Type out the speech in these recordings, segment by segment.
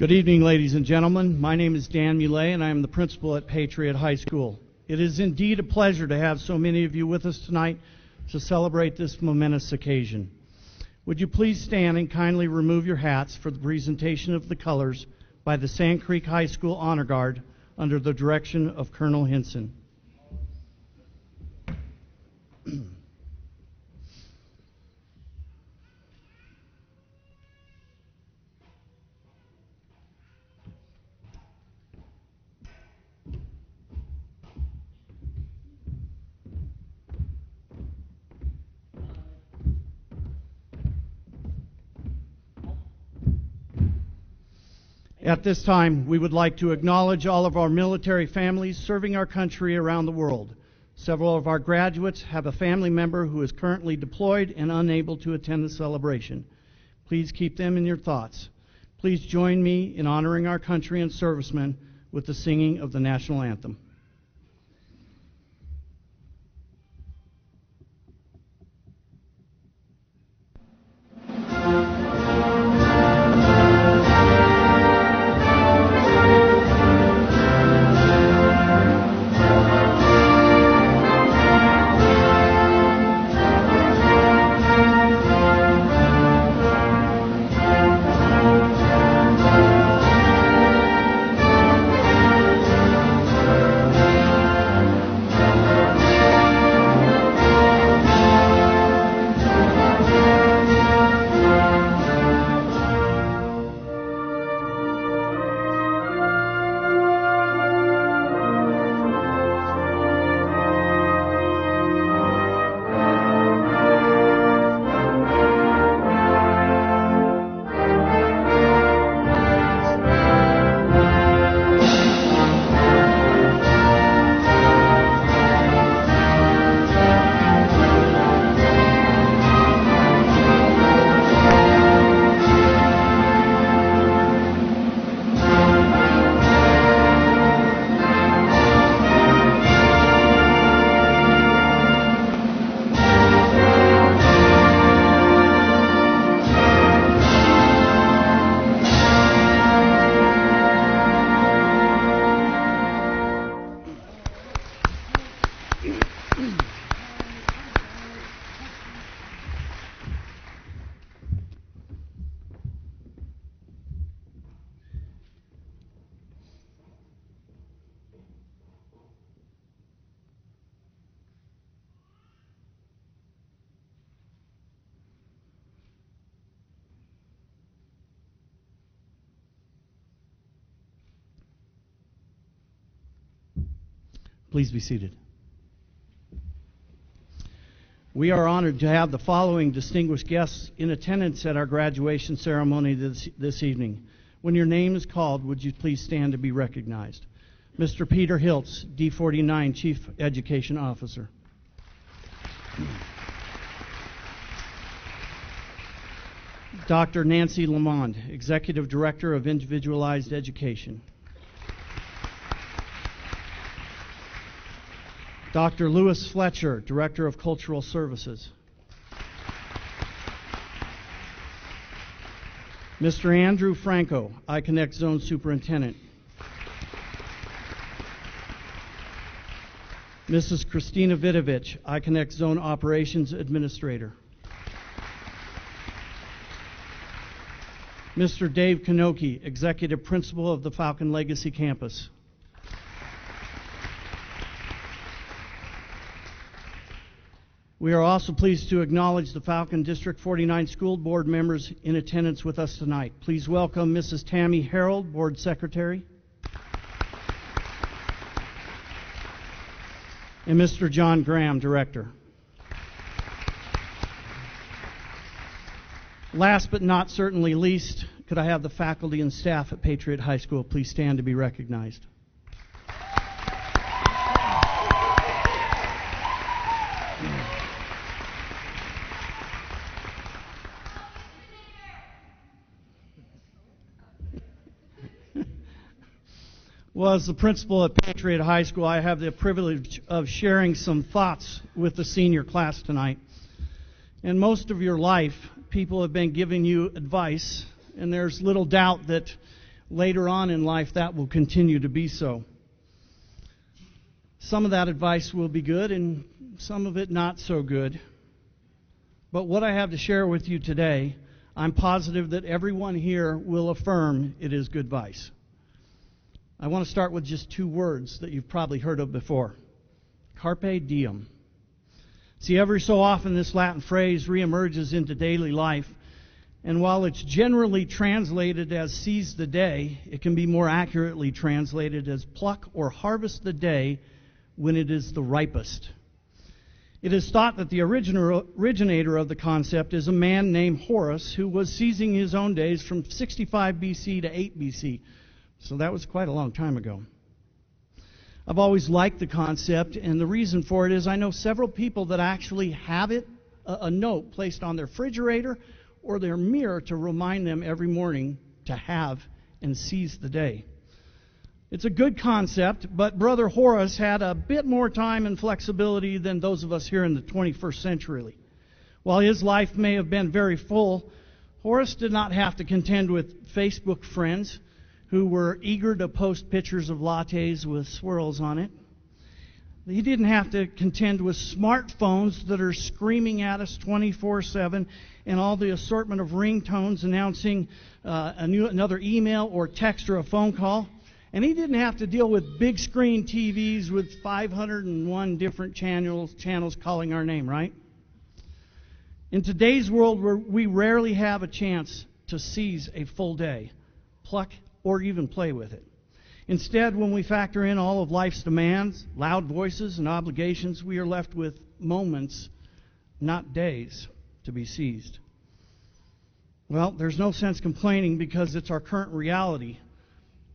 Good evening, ladies and gentlemen. My name is Dan Muley, and I am the principal at Patriot High School. It is indeed a pleasure to have so many of you with us tonight to celebrate this momentous occasion. Would you please stand and kindly remove your hats for the presentation of the colors by the Sand Creek High School Honor Guard under the direction of Colonel Hinson. At this time, we would like to acknowledge all of our military families serving our country around the world. Several of our graduates have a family member who is currently deployed and unable to attend the celebration. Please keep them in your thoughts. Please join me in honoring our country and servicemen with the singing of the national anthem. Please be seated. We are honored to have the following distinguished guests in attendance at our graduation ceremony this evening. When your name is called, would you please stand to be recognized? Mr. Peter Hiltz, D49, Chief Education Officer. Dr. Nancy Lamond, Executive Director of Individualized Education. Dr. Lewis Fletcher, Director of Cultural Services. Mr. Andrew Franco, I-Connect Zone Superintendent. Mrs. Christina Vidovich, I-Connect Zone Operations Administrator. Mr. Dave Kanoki, Executive Principal of the Falcon Legacy Campus. We are also pleased to acknowledge the Falcon District 49 School Board members in attendance with us tonight. Please welcome Mrs. Tammy Harold, Board Secretary, and Mr. John Graham, Director. Last but not certainly least, could I have the faculty and staff at Patriot High School please stand to be recognized? Well, as the principal at Patriot High School, I have the privilege of sharing some thoughts with the senior class tonight. And most of your life, people have been giving you advice, and there's little doubt that later on in life that will continue to be so. Some of that advice will be good and some of it not so good. But what I have to share with you today, I'm positive that everyone here will affirm it is good advice. I want to start with just two words that you've probably heard of before. Carpe diem. See, every so often this Latin phrase reemerges into daily life, and while it's generally translated as seize the day, it can be more accurately translated as pluck or harvest the day when it is the ripest. It is thought that the originator of the concept is a man named Horace, who was seizing his own days from 65 BC to 8 BC. So that was quite a long time ago. I've always liked the concept, and the reason for it is I know several people that actually have it, a note placed on their refrigerator or their mirror to remind them every morning to have and seize the day. It's a good concept, but Brother Horace had a bit more time and flexibility than those of us here in the 21st century. While his life may have been very full, Horace did not have to contend with Facebook friends who were eager to post pictures of lattes with swirls on it. He didn't have to contend with smartphones that are screaming at us 24/7 and all the assortment of ringtones announcing another email or text or a phone call. And he didn't have to deal with big screen TVs with 501 different channels calling our name, right? In today's world, where we rarely have a chance to seize a full day, pluck, or even play with it. Instead, when we factor in all of life's demands, loud voices, and obligations, we are left with moments, not days, to be seized. Well, there's no sense complaining because it's our current reality.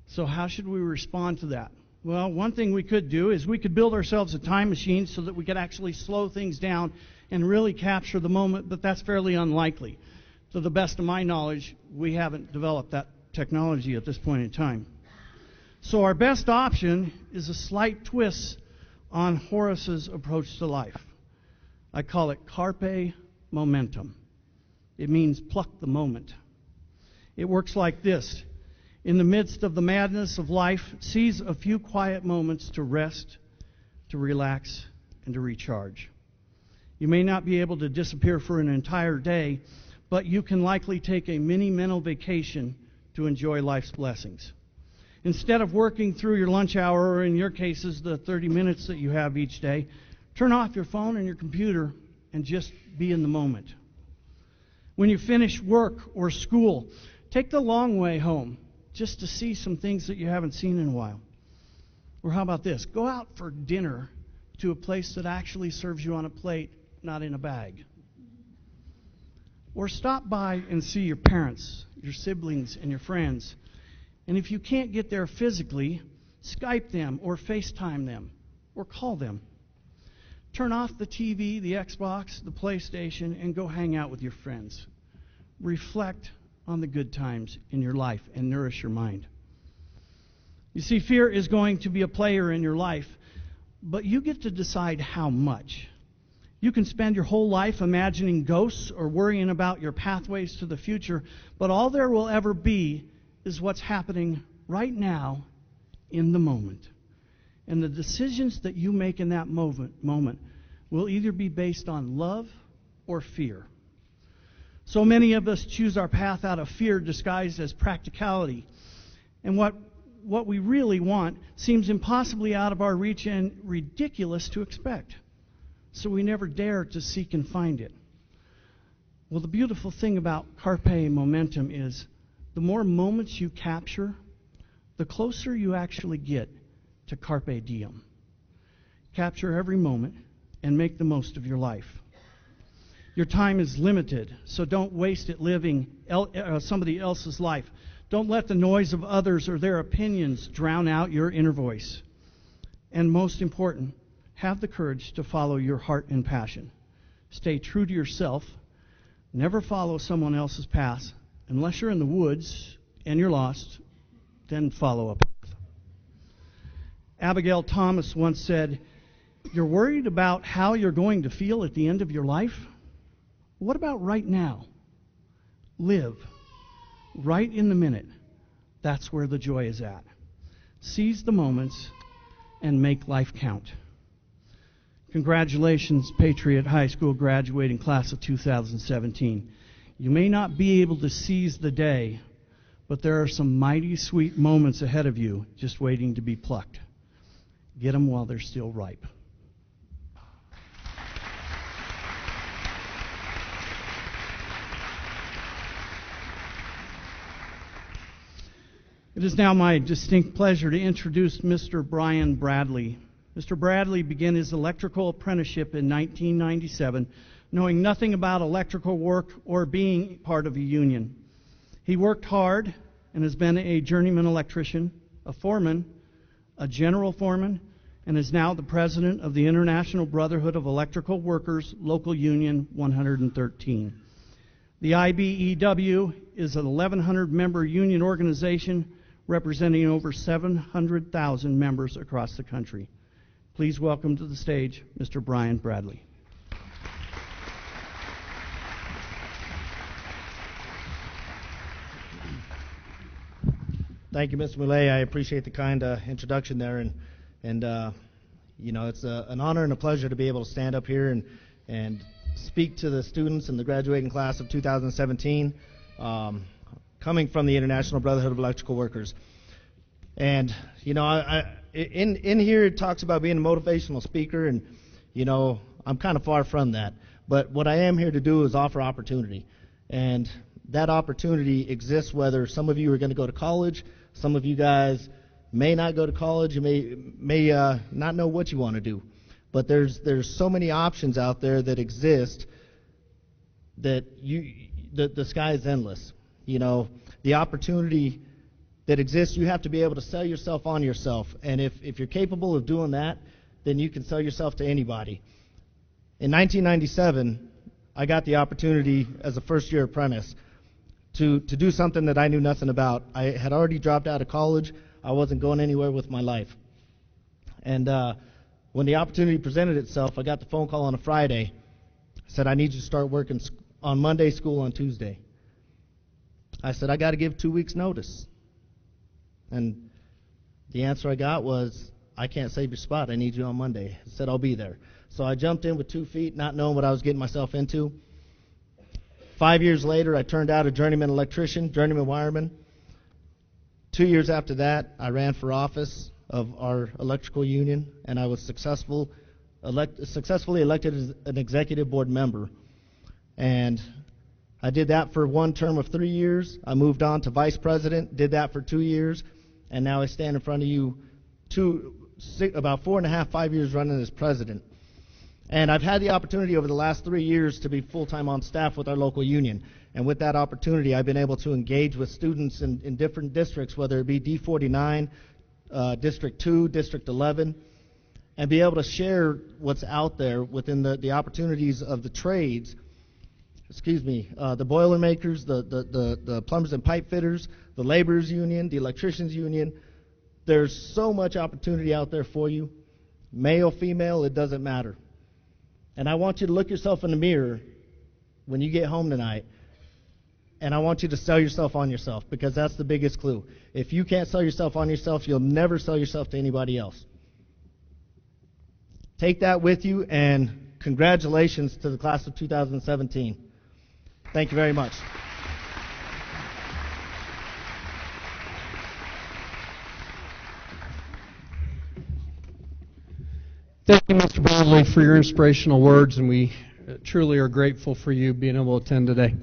So how should we respond to that? Well, one thing we could do is we could build ourselves a time machine so that we could actually slow things down and really capture the moment, but that's fairly unlikely. To the best of my knowledge, we haven't developed that technology at this point in time. So our best option is a slight twist on Horace's approach to life. I call it carpe momentum. It means pluck the moment. It works like this. In the midst of the madness of life, seize a few quiet moments to rest, to relax, and to recharge. You may not be able to disappear for an entire day, but you can likely take a mini mental vacation to enjoy life's blessings. Instead of working through your lunch hour, or in your cases, the 30 minutes that you have each day, turn off your phone and your computer and just be in the moment. When you finish work or school, take the long way home just to see some things that you haven't seen in a while. Or how about this? Go out for dinner to a place that actually serves you on a plate, not in a bag. Or stop by and see your parents, your siblings, and your friends. And if you can't get there physically, Skype them or FaceTime them or call them. Turn off the TV, the Xbox, the PlayStation, and go hang out with your friends. Reflect on the good times in your life and nourish your mind. You see, fear is going to be a player in your life, but you get to decide how much. You can spend your whole life imagining ghosts or worrying about your pathways to the future, but all there will ever be is what's happening right now in the moment. And the decisions that you make in that moment will either be based on love or fear. So many of us choose our path out of fear disguised as practicality. And what we really want seems impossibly out of our reach and ridiculous to expect. So we never dare to seek and find it. Well, the beautiful thing about carpe momentum is the more moments you capture, the closer you actually get to carpe diem. Capture every moment and make the most of your life. Your time is limited, so don't waste it living somebody else's life. Don't let the noise of others or their opinions drown out your inner voice. And most important, have the courage to follow your heart and passion. Stay true to yourself. Never follow someone else's path. Unless you're in the woods and you're lost, then follow a path. Abigail Thomas once said, "You're worried about how you're going to feel at the end of your life? What about right now? Live right in the minute. That's where the joy is at. Seize the moments and make life count. Congratulations, Patriot High School graduating class of 2017. You may not be able to seize the day, but there are some mighty sweet moments ahead of you just waiting to be plucked. Get them while they're still ripe. It is now my distinct pleasure to introduce Mr. Brian Bradley. Mr. Bradley began his electrical apprenticeship in 1997, knowing nothing about electrical work or being part of a union. He worked hard and has been a journeyman electrician, a foreman, a general foreman, and is now the president of the International Brotherhood of Electrical Workers, Local Union 113. The IBEW is an 1,100-member union organization representing over 700,000 members across the country. Please welcome to the stage Mr. Brian Bradley. Thank you, Mr. Moulet. I appreciate the kind introduction there, and you know, it's an honor and a pleasure to be able to stand up here and speak to the students in the graduating class of 2017, coming from the International Brotherhood of Electrical Workers. And you know, in here it talks about being a motivational speaker, and you know, I'm kind of far from that. But what I am here to do is offer opportunity, and that opportunity exists whether some of you are going to go to college, some of you guys may not go to college, you may not know what you want to do. But there's so many options out there that exist that the sky is endless. You know, the opportunity that exists, you have to be able to sell yourself on yourself. And if you're capable of doing that, then you can sell yourself to anybody. In 1997, I got the opportunity as a first-year apprentice to do something that I knew nothing about. I had already dropped out of college. I wasn't going anywhere with my life. And when the opportunity presented itself, I got the phone call on a Friday. Said, I need you to start working on Monday, school on Tuesday. I said, I got to give 2 weeks' notice. And the answer I got was, I can't save your spot. I need you on Monday. I said, I'll be there. So I jumped in with 2 feet, not knowing what I was getting myself into. 5 years later, I turned out a journeyman electrician, journeyman wireman. 2 years after that, I ran for office of our electrical union, and I was successfully elected as an executive board member. And I did that for one term of 3 years. I moved on to vice president, did that for 2 years, and now I stand in front of you about 4.5, 5 years running as president. And I've had the opportunity over the last 3 years to be full-time on staff with our local union. And with that opportunity, I've been able to engage with students in different districts, whether it be D49, District 2, District 11, and be able to share what's out there within the opportunities of the trades. The Boilermakers, the plumbers and pipe fitters, the laborers union, the electricians union. There's so much opportunity out there for you. Male, female, it doesn't matter. And I want you to look yourself in the mirror when you get home tonight, and I want you to sell yourself on yourself, because that's the biggest clue. If you can't sell yourself on yourself, you'll never sell yourself to anybody else. Take that with you, and congratulations to the class of 2017. Thank you very much. Thank you, Mr. Bradley, for your inspirational words, and we truly are grateful for you being able to attend today.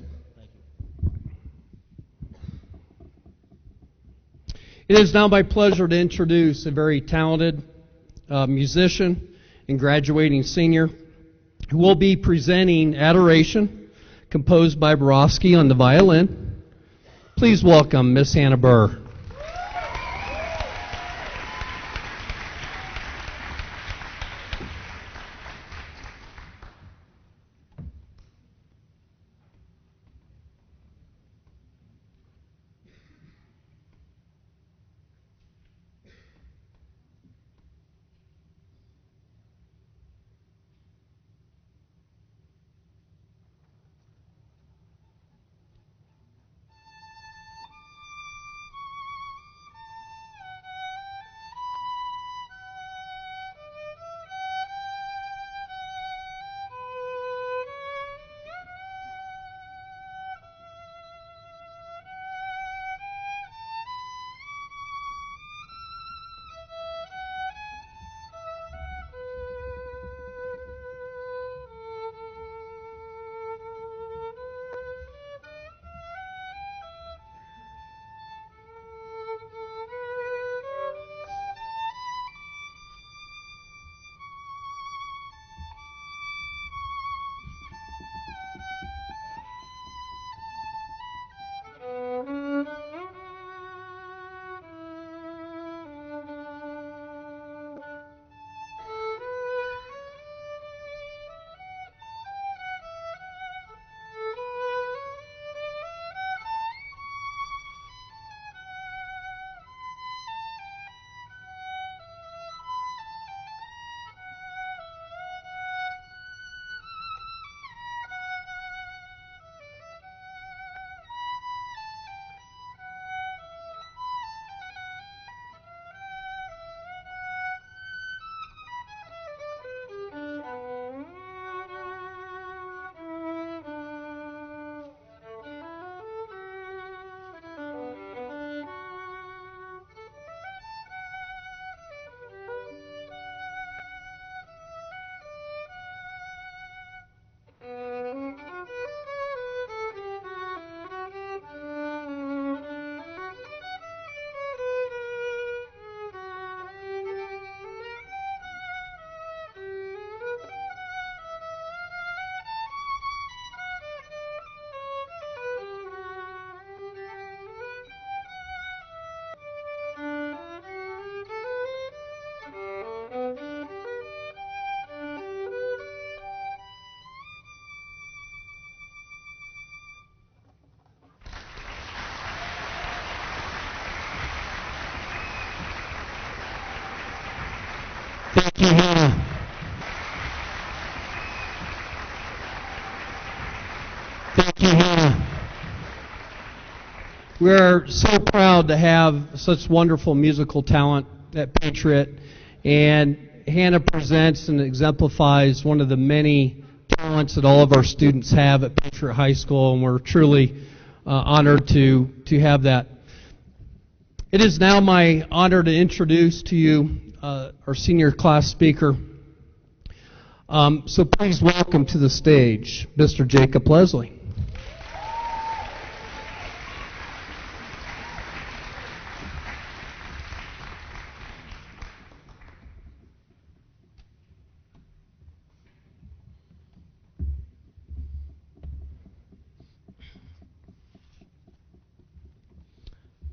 It is now my pleasure to introduce a very talented musician and graduating senior who will be presenting Adoration, composed by Borowski on the violin. Please welcome Miss Hannah Burr. Thank you, Hannah. Thank you, Hannah. We're so proud to have such wonderful musical talent at Patriot, and Hannah presents and exemplifies one of the many talents that all of our students have at Patriot High School, and we're truly honored to have that. It is now my honor to introduce to you our senior class speaker. So please welcome to the stage Mr. Jacob Leslie.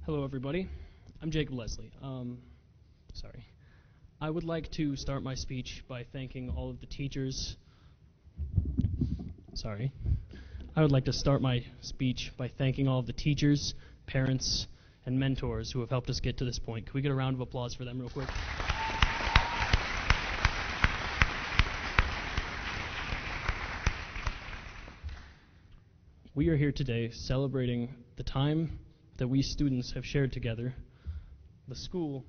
Hello, everybody. I'm Jacob Leslie. I would like to start my speech by thanking all of the teachers. I would like to start my speech by thanking all of the teachers, parents, and mentors who have helped us get to this point. Can we get a round of applause for them real quick? We are here today celebrating the time that we students have shared together, the school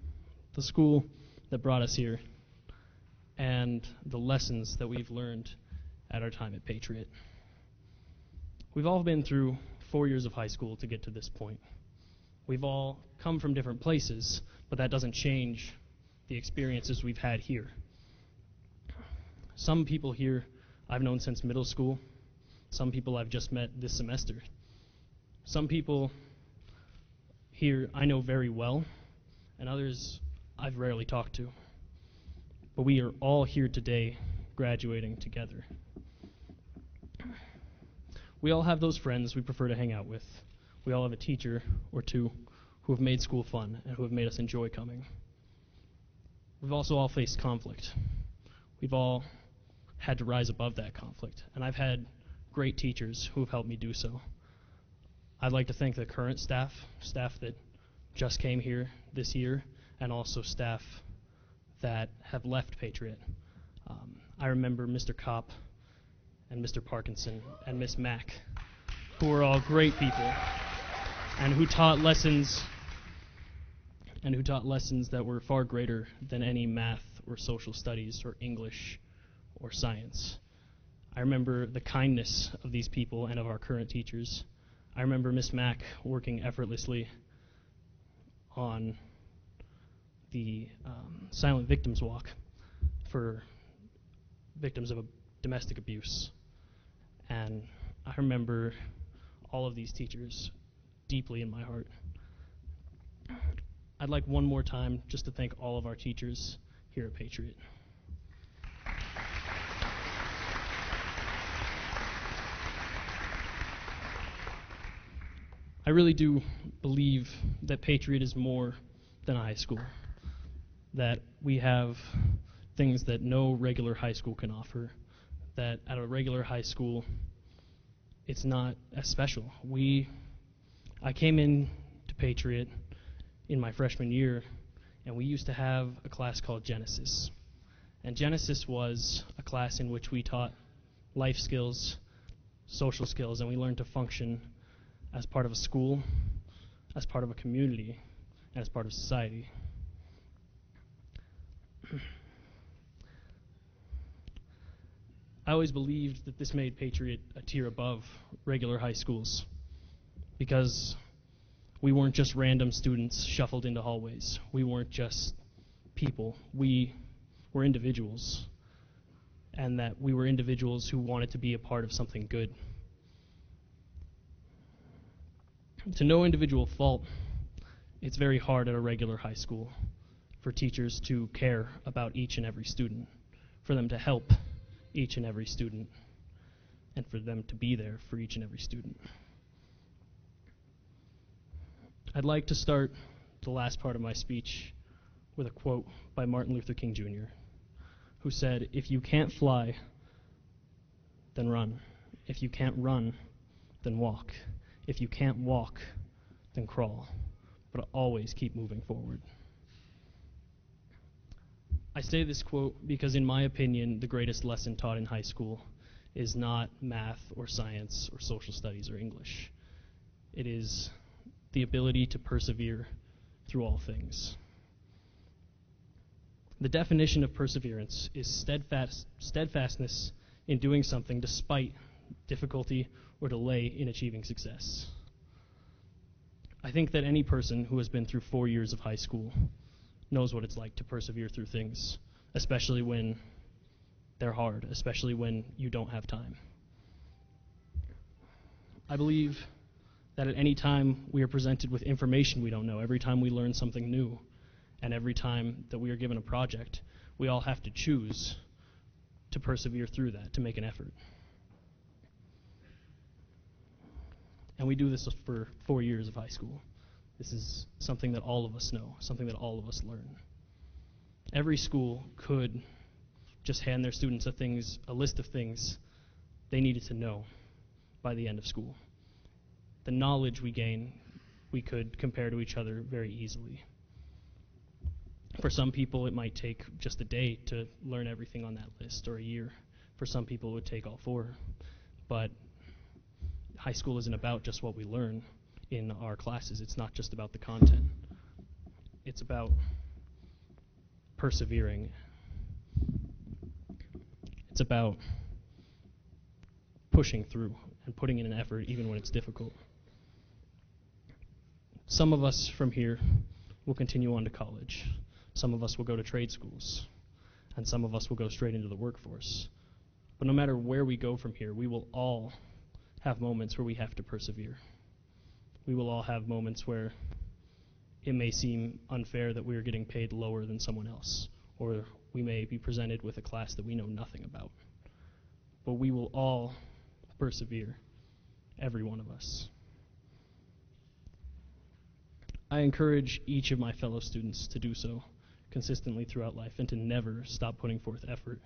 that brought us here, and the lessons that we've learned at our time at Patriot. We've all been through 4 years of high school to get to this point. We've all come from different places, but that doesn't change the experiences we've had here. Some people here I've known since middle school. Some people I've just met this semester. Some people here I know very well, and others I've rarely talked to. But we are all here today graduating together. We all have those friends we prefer to hang out with. We all have a teacher or two who have made school fun and who have made us enjoy coming. We've also all faced conflict. We've all had to rise above that conflict, and I've had great teachers who have helped me do so. I'd like to thank the current staff that just came here this year, and also staff that have left Patriot. I remember Mr. Kopp and Mr. Parkinson and Miss Mack, who were all great people, and who taught lessons that were far greater than any math or social studies or English or science. I remember the kindness of these people and of our current teachers. I remember Miss Mack working effortlessly on the silent victims walk for victims of domestic abuse. And I remember all of these teachers deeply in my heart. I'd like one more time just to thank all of our teachers here at Patriot. I really do believe that Patriot is more than a high school, that we have things that no regular high school can offer, that at a regular high school, it's not as special. I came in to Patriot in my freshman year, and we used to have a class called Genesis. And Genesis was a class in which we taught life skills, social skills, and we learned to function as part of a school, as part of a community, and as part of society. I always believed that this made Patriot a tier above regular high schools, because we weren't just random students shuffled into hallways. We weren't just people. We were individuals, and that we were individuals who wanted to be a part of something good. To no individual fault, it's very hard at a regular high school for teachers to care about each and every student, for them to help each and every student, and for them to be there for each and every student. I'd like to start the last part of my speech with a quote by Martin Luther King Jr., who said, "If you can't fly, then run. If you can't run, then walk. If you can't walk, then crawl. But always keep moving forward." I say this quote because, in my opinion, the greatest lesson taught in high school is not math or science or social studies or English. It is the ability to persevere through all things. The definition of perseverance is steadfastness in doing something despite difficulty or delay in achieving success. I think that any person who has been through 4 years of high school knows what it's like to persevere through things, especially when they're hard, especially when you don't have time. I believe that at any time we are presented with information we don't know, every time we learn something new, and every time that we are given a project, we all have to choose to persevere through that, to make an effort. And we do this for 4 years of high school. This is something that all of us know, something that all of us learn. Every school could just hand their students a list of things they needed to know by the end of school. The knowledge we gain, we could compare to each other very easily. For some people, it might take just a day to learn everything on that list, or a year. For some people, it would take all 4. But high school isn't about just what we learn in our classes. It's not just about the content. It's about persevering. It's about pushing through and putting in an effort even when it's difficult. Some of us from here will continue on to college. Some of us will go to trade schools. And some of us will go straight into the workforce. But no matter where we go from here, we will all have moments where we have to persevere. We will all have moments where it may seem unfair that we are getting paid lower than someone else, or we may be presented with a class that we know nothing about. But we will all persevere, every one of us. I encourage each of my fellow students to do so consistently throughout life and to never stop putting forth effort.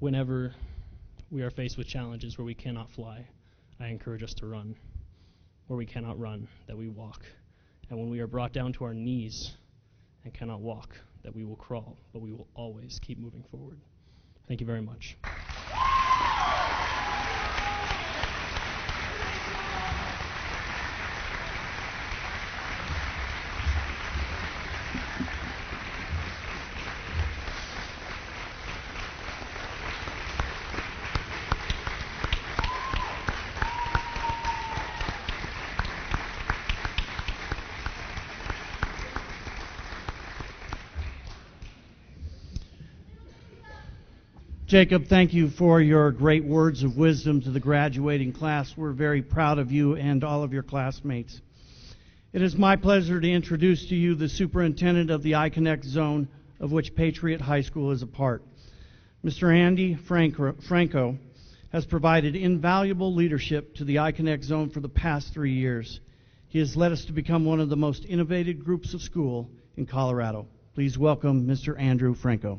Whenever we are faced with challenges where we cannot fly, I encourage us to run. Where we cannot run, that we walk. And when we are brought down to our knees and cannot walk, that we will crawl, but we will always keep moving forward. Thank you very much. Jacob, thank you for your great words of wisdom to the graduating class. We're very proud of you and all of your classmates. It is my pleasure to introduce to you the superintendent of the iConnect zone, of which Patriot High School is a part. Mr. Andy Franco has provided invaluable leadership to the iConnect zone for the past 3 years. He has led us to become one of the most innovative groups of school in Colorado. Please welcome Mr. Andrew Franco.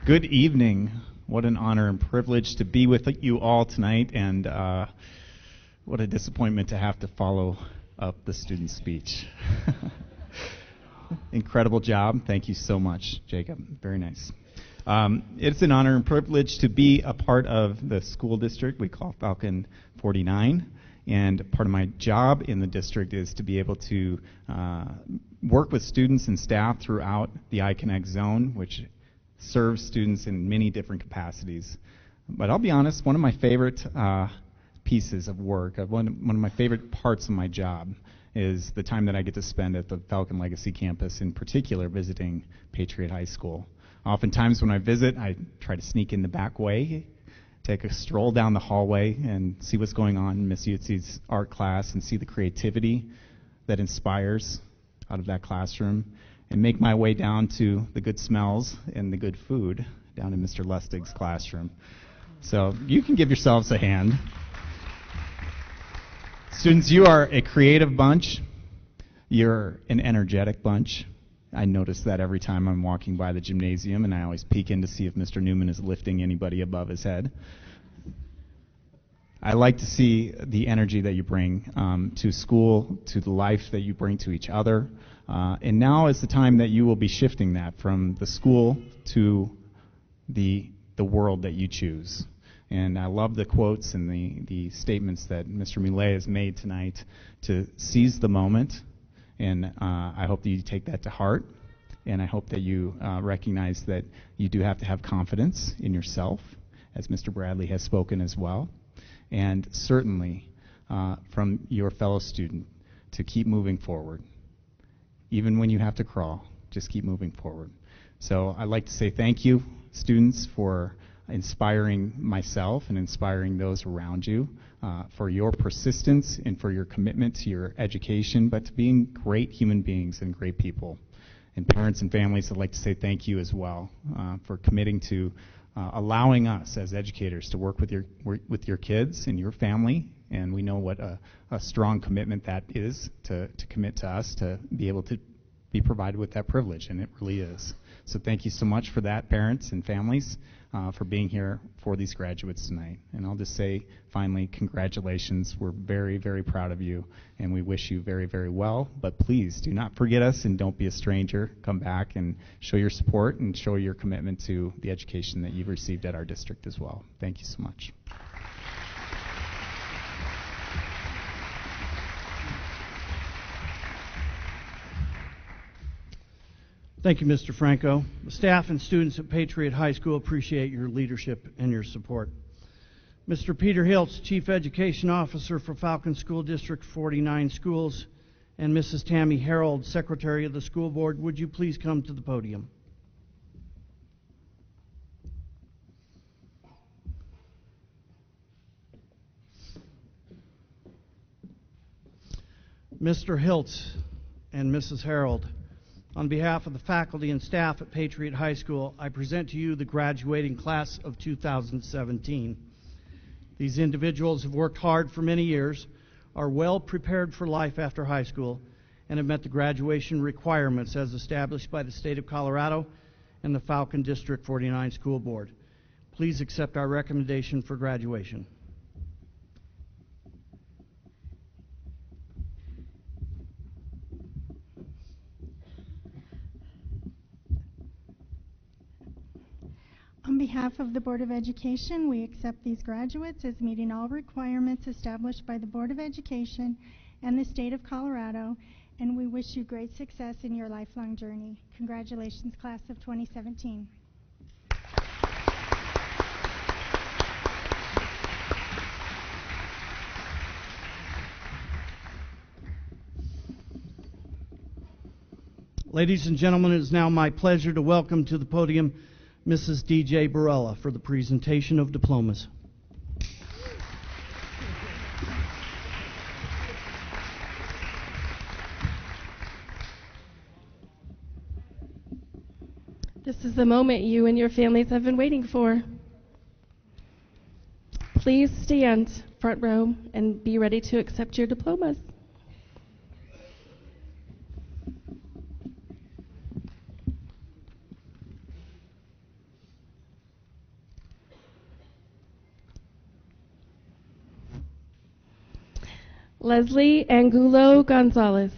Good evening. What an honor and privilege to be with you all tonight, and what a disappointment to have to follow up the student speech. Incredible job. Thank you so much, Jacob. Very nice. It's an honor and privilege to be a part of the school district we call Falcon 49, and part of my job in the district is to be able to work with students and staff throughout the iConnect zone, which serves students in many different capacities. But I'll be honest, one of my favorite pieces of work, one of my favorite parts of my job is the time that I get to spend at the Falcon Legacy campus, in particular visiting Patriot High School. Oftentimes when I visit, I try to sneak in the back way, take a stroll down the hallway and see what's going on in Miss Utzi's art class and see the creativity that inspires out of that classroom, and make my way down to the good smells and the good food down in Mr. Lustig's classroom. So you can give yourselves a hand. Students, you are a creative bunch. You're an energetic bunch. I notice that every time I'm walking by the gymnasium, and I always peek in to see if Mr. Newman is lifting anybody above his head. I like to see the energy that you bring to school, to the life that you bring to each other. And now is the time that you will be shifting that from the school to the world that you choose. And I love the quotes and the statements that Mr. Millet has made tonight to seize the moment. And I hope that you take that to heart. And I hope that you recognize that you do have to have confidence in yourself, as Mr. Bradley has spoken as well. And certainly from your fellow student to keep moving forward. Even when you have to crawl, just keep moving forward. So I'd like to say thank you, students, for inspiring myself and inspiring those around you, for your persistence and for your commitment to your education, but to being great human beings and great people. And parents and families, I'd like to say thank you as well for committing to allowing us as educators to work with your kids and your family. And we know what a strong commitment that is to commit to us to be able to be provided with that privilege, and it really is. So thank you so much for that, parents and families, for being here for these graduates tonight. And I'll just say, finally, congratulations. We're very, very proud of you, and we wish you very, very well. But please do not forget us and don't be a stranger. Come back and show your support and show your commitment to the education that you've received at our district as well. Thank you so much. Thank you, Mr. Franco. The staff and students at Patriot High School appreciate your leadership and your support. Mr. Peter Hiltz, Chief Education Officer for Falcon School District 49 Schools, and Mrs. Tammy Harold, Secretary of the School Board, would you please come to the podium? Mr. Hiltz and Mrs. Harold, on behalf of the faculty and staff at Patriot High School, I present to you the graduating class of 2017. These individuals have worked hard for many years, are well prepared for life after high school, and have met the graduation requirements as established by the state of Colorado and the Falcon District 49 School Board. Please accept our recommendation for graduation. On behalf of the Board of Education, we accept these graduates as meeting all requirements established by the Board of Education and the state of Colorado, and we wish you great success in your lifelong journey. Congratulations, class of 2017. Ladies and gentlemen, it is now my pleasure to welcome to the podium Mrs. D.J. Barella for the presentation of diplomas. This is the moment you and your families have been waiting for. Please stand front row and be ready to accept your diplomas. Leslie Angulo Gonzalez.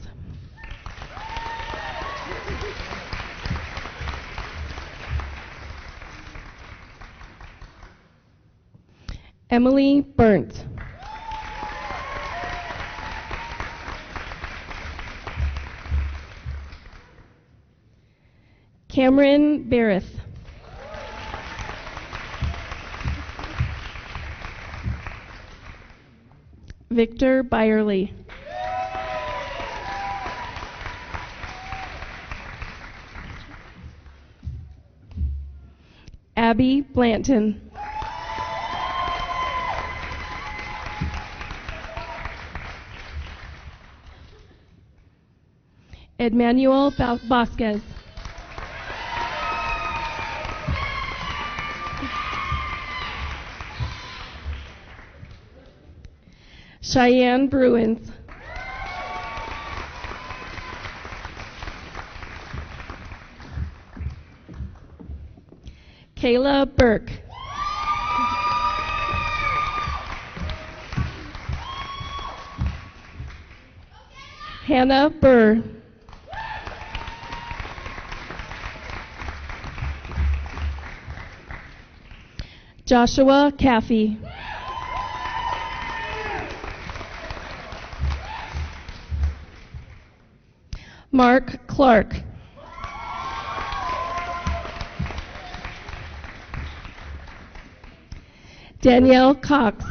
Emily Burnt. Cameron Barrett. Victor Byerly. Abby Blanton. Edmanuel Vasquez. Cheyenne Bruins. Kayla Burke. Hannah Burr. Joshua Caffey. Mark Clark. Danielle Cox.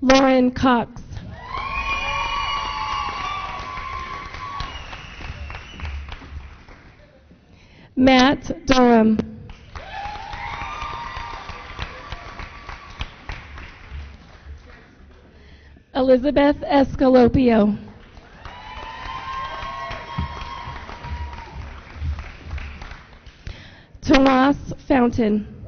Lauren Cox. Matt Durham. Elizabeth Escalopio. Tomas Fountain.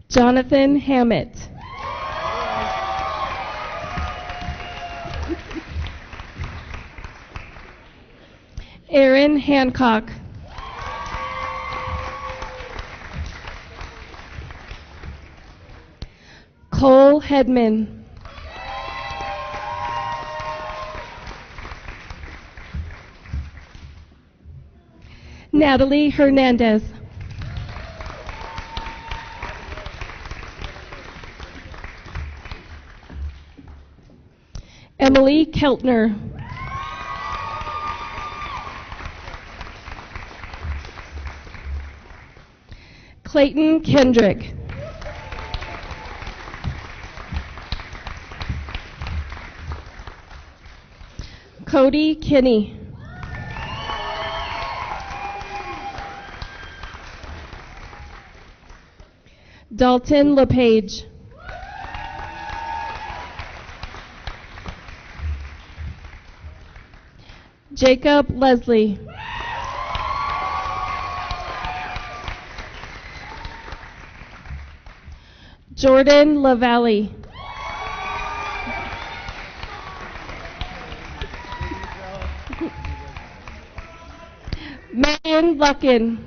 Jonathan Hammett. Aaron Hancock. Cole Hedman. Natalie Hernandez. Emily Keltner. Clayton Kendrick. Cody Kinney. Dalton LePage. Jacob Leslie. Jordan LaValle. Megan Luckin.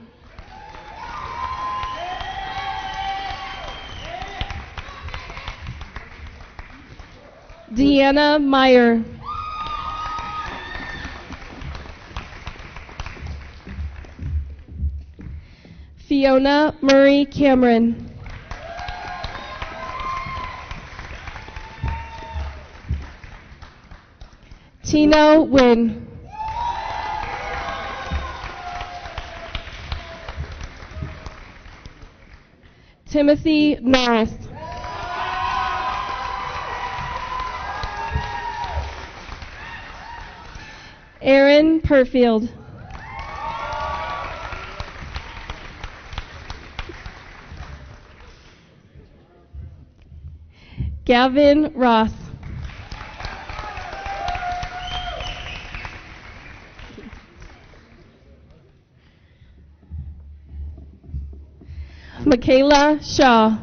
Deanna Meyer. Fiona Murray Cameron. Tino Wynn. Timothy Norris. Aaron Perfield. Gavin Ross. Michaela Shaw.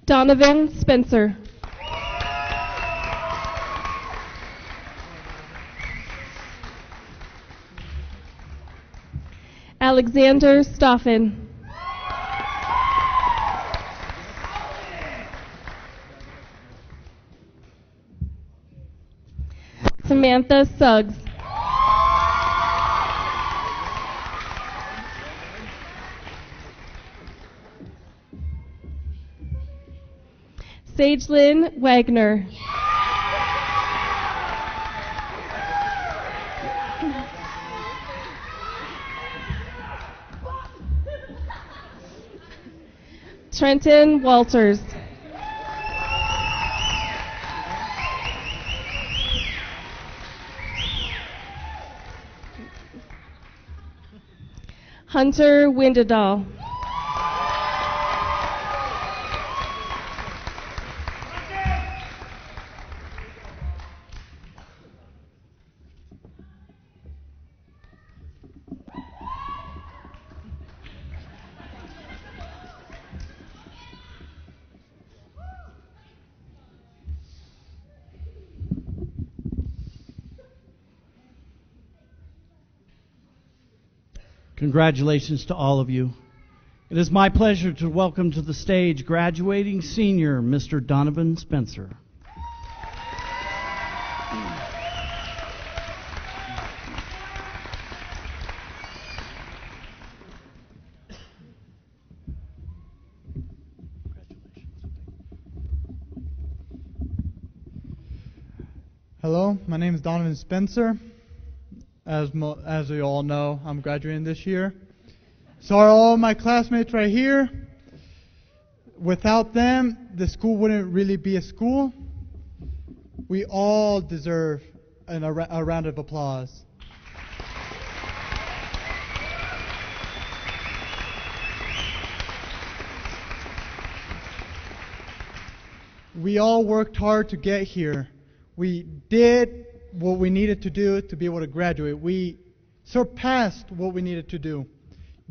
Donovan Spencer. Alexander Stoffen. Samantha Suggs. Sagelyn Wagner. Trenton Walters. Hunter Windedal. Congratulations to all of you. It is my pleasure to welcome to the stage graduating senior, Mr. Donovan Spencer. Hello, my name is Donovan Spencer. As you all know, I'm graduating this year. So are all my classmates right here. Without them, the school wouldn't really be a school. We all deserve a round of applause. We all worked hard to get here. We did what we needed to do to be able to graduate. We surpassed what we needed to do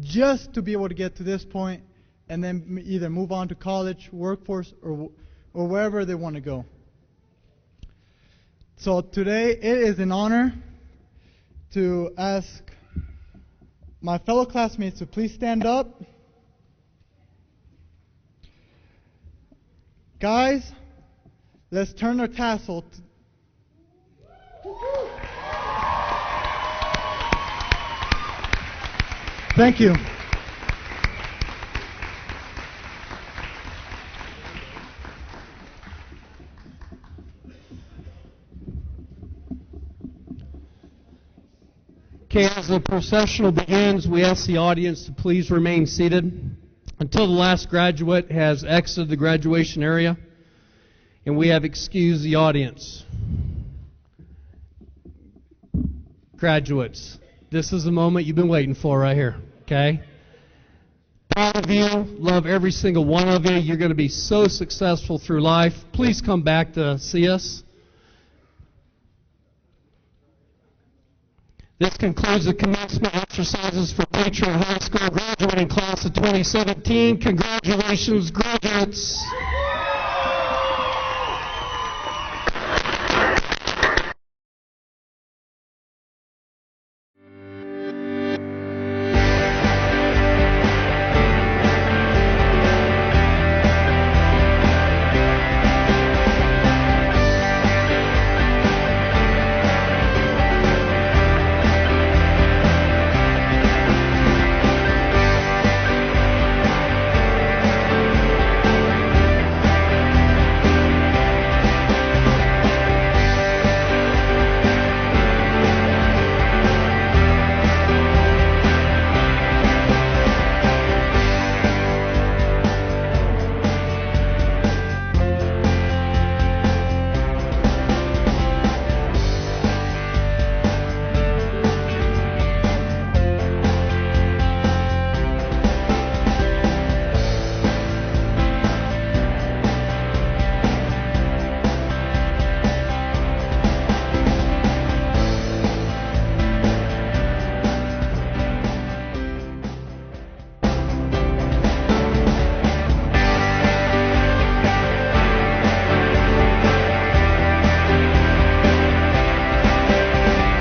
just to be able to get to this point and then either move on to college, workforce, or wherever they want to go. So today it is an honor to ask my fellow classmates to please stand up. Guys, let's turn our tassel Thank you. Okay, as the processional begins, we ask the audience to please remain seated until the last graduate has exited the graduation area, and we have excused the audience. Graduates, this is the moment you've been waiting for right here, okay? Proud of you, love every single one of you. You're going to be so successful through life. Please come back to see us. This concludes the commencement exercises for Patriot High School graduating class of 2017. Congratulations, graduates.